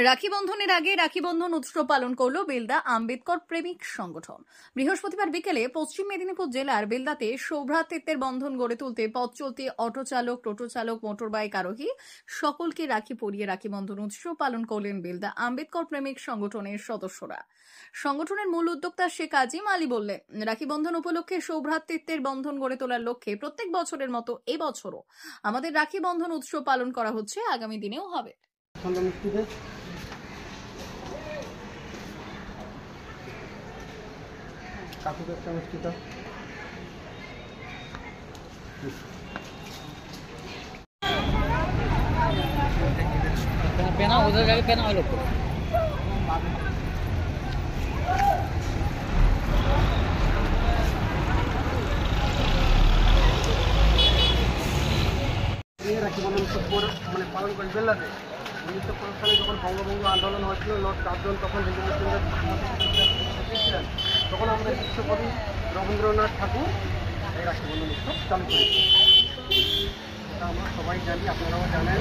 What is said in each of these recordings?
রাখি বন্ধনের আগে রাখি বন্ধন উৎসব পালন করল বেলদা আম্বেদকর প্রেমিক সংগঠন। বৃহস্পতিবার বিকেলে পশ্চিম মেদিনীপুর জেলার বেলদাতে সৌভ্রাতৃত্বের বন্ধন গড়ে তুলতে পথ চলতি অটো চালক, টোটো চালক, মোটরবাইক আরোহী সকলকে রাখি পরিয়ে রাখি বন্ধন উৎসব পালন করলেন বেলদা আম্বেদকর প্রেমিক সংগঠনের সদস্যরা। সংগঠনের মূল উদ্যোক্তা শেখ আজিম আলী বললেন, রাখি বন্ধন উপলক্ষে সৌভ্রাতৃত্বের বন্ধন গড়ে তোলার লক্ষ্যে প্রত্যেক বছরের মতো এবছরও আমাদের রাখি বন্ধন উৎসব পালন করা হচ্ছে, আগামী দিনেও হবে। पेना उधर जाके पेना वालों को রাখি বন্ধন উৎসব মানে পালন করে বেলাতে 1905 সালে যখন বঙ্গভঙ্গ আন্দোলন হয়েছিল, লর্ড কার্জন তখন হিন্দু মুসলিমদের ছিলেন, তখন আমাদের বিশ্বকবি রবীন্দ্রনাথ ঠাকুর এই রাখি বন্ধন উৎসব চালু করেছে। এটা আমরা সবাই জানি, আপনারাও জানেন।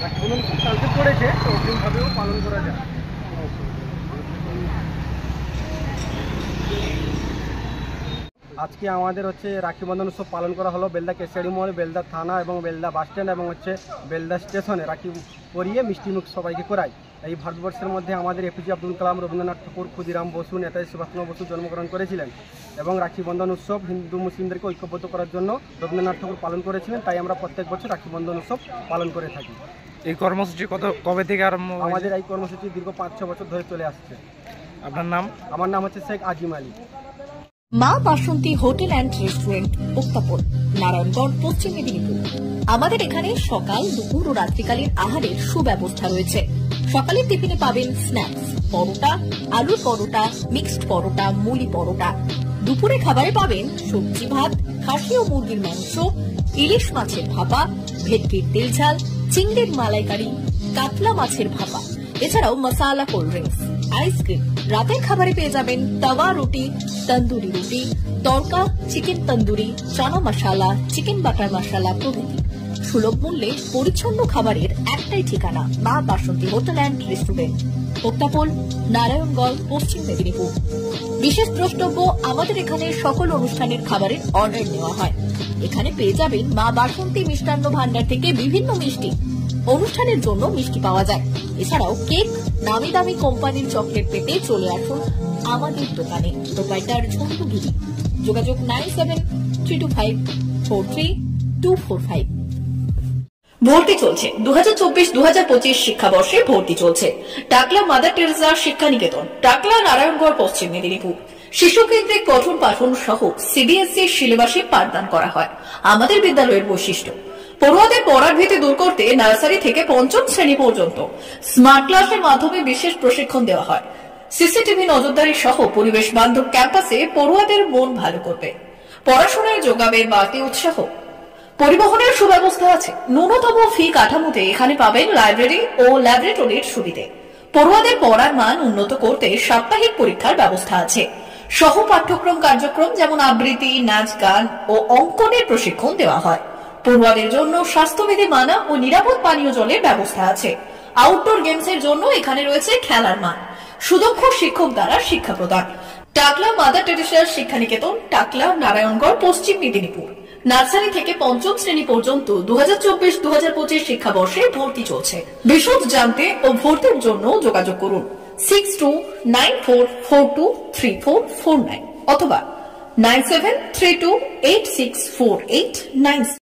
রাখি বন্ধন উৎসব কালকে পড়েছে, তো অগ্রিমভাবেও পালন করা যায়। আজকে আমাদের রাখি বন্ধন উৎসব পালন করা হলো বেলদা কেশারি মোড়, বেলদা থানা এবং বেলদা বাস স্ট্যান্ড এবং বেলদা স্টেশনে রাখি পরিয়ে মিষ্টিমুখ সবাইকে করাই। এই ভারতবর্ষের মধ্যে আমাদের এপিজে আব্দুল কালাম, রবীন্দ্রনাথ ঠাকুর, ক্ষুদিরাম বসু, নেতাজি সুভাষচন্দ্র বসু জন্মগ্রহণ করেছিলেন এবং রাখি বন্ধন উৎসব হিন্দু মুসলিমদেরকে ঐক্যবদ্ধ করার জন্য রবীন্দ্রনাথ ঠাকুর পালন করেছিলেন। তাই আমরা প্রত্যেক বছর রাখি বন্ধন উৎসব পালন করে থাকি। এই কর্মসূচি কবে থেকে আরম্ভ? আমাদের এই কর্মসূচি দীর্ঘ 5-6 বছর ধরে চলে আসছে। আপনার নাম? আমার নাম শেখ আজিম আলী। মা বাসন্তী হোটেল অ্যান্ড রেস্টুরেন্ট, উত্তাপন, নারায়ণগড়, পশ্চিম মেদিনীপুর। আমাদের এখানে সকাল, দুপুর ও রাত্রিকালীন আহারের সুব্যবস্থা রয়েছে। সকালের টিফিনে পাবেন স্ন্যাক্স, পরোটা, আলুর পরোটা, মিক্সড পরোটা, মুলি পরোটা। দুপুরে খাবারে পাবেন সবজি ভাত, খাসি ও মুরগির মাংস, ইলিশ মাছের ভাপা, ভেটকির তেল ঝাল, চিংড়ির মালাইকারি, কাতলা মাছের ভাপা, এছাড়াও মশালা কোল্ড ড্রিঙ্কস, আইসক্রিম। রাতের খাবারে পেয়ে যাবেন তাওয়া রুটি, তন্দুরি রুটি, তড়কা, চিকেন তন্দুরি, চানা মশালা, চিকেন বাটার মশালা প্রভৃতি। সুলভ মূল্যে পরিচ্ছন্ন খাবারের একটাই ঠিকানা, মা বাসন্তী হোটেল অ্যান্ড রেস্টুরেন্ট, উত্তাপন, নারায়ণগড়, পশ্চিম মেদিনীপুর। বিশেষ দ্রষ্টব্য, আমাদের এখানে সকল অনুষ্ঠানের খাবারের অর্ডার নেওয়া হয়। এখানে পেয়ে যাবেন মা বাসন্তী মিষ্টান্ন ভান্ডার থেকে বিভিন্ন মিষ্টি। অনুষ্ঠানের জন্য মিষ্টি পাওয়া যায়। এছাড়াও কেক, নামি দামি কোম্পানির চকলেট পেতে চলে আসুন আমাদের দোকানে। প্রোপাইটার ঝন্টু গিরি। যোগাযোগ 9772543245। ভর্তি চলছে 2024-2025 শিক্ষাবর্ষে ভর্তি চলছে। টাকলা মাদার টেরেসা শিক্ষা নিকেতন, টাকলা, নারায়ণগড়, পশ্চিম মেদিনীপুর। শিশু কেন্দ্রিক পঠন পাঠন সহ সিবিএসই সিলেবাসে পাঠদান করা হয়। আমাদের বিদ্যালয়ের বৈশিষ্ট্য, পড়ুয়াদের পড়ার ভীতি দূর করতে নার্সারি থেকে 5ম শ্রেণী পর্যন্ত স্মার্ট ক্লাসের মাধ্যমে বিশেষ প্রশিক্ষণ দেওয়া হয়। সিসিটিভি নজরদারি সহ পরিবেশ বান্ধব ক্যাম্পাসে পড়ুয়াদের মন ভালো করবে। পড়াশোনায় যোগাবে বাড়তি উৎসাহ। পরিবহনের সুব্যবস্থা আছে। ন্যূনতম ফি কাঠামোতে এখানে পাবেন লাইব্রেরি ও ল্যাবরেটরির সুবিধে। পড়ুয়াদের পড়ার মান উন্নত করতে সাপ্তাহিক পরীক্ষার ব্যবস্থা আছে। সহ পাঠ্যক্রম কার্যক্রম যেমন আবৃত্তি, নাচ, গান ও অঙ্কনের প্রশিক্ষণ দেওয়া হয়। পড়ুয়াদের জন্য স্বাস্থ্যবিধি মানা ও নিরাপদ পানীয় জলের ব্যবস্থা আছে। আউটডোর গেমসের জন্য এখানে রয়েছে খেলার মাঠ। সুদক্ষ শিক্ষক দ্বারা শিক্ষা প্রদান। টাকলা মাদার টেরেসা শিক্ষা নিকেতন, টাকলা, নারায়ণগড়, পশ্চিম মেদিনীপুর। নার্সারি থেকে 5ম শ্রেণী পর্যন্ত 2024-2025 শিক্ষাবর্ষে ভর্তি চলছে। বিশদ জানতে ও ভর্তির জন্য যোগাযোগ করুন 6294423449 অথবা 9732864896।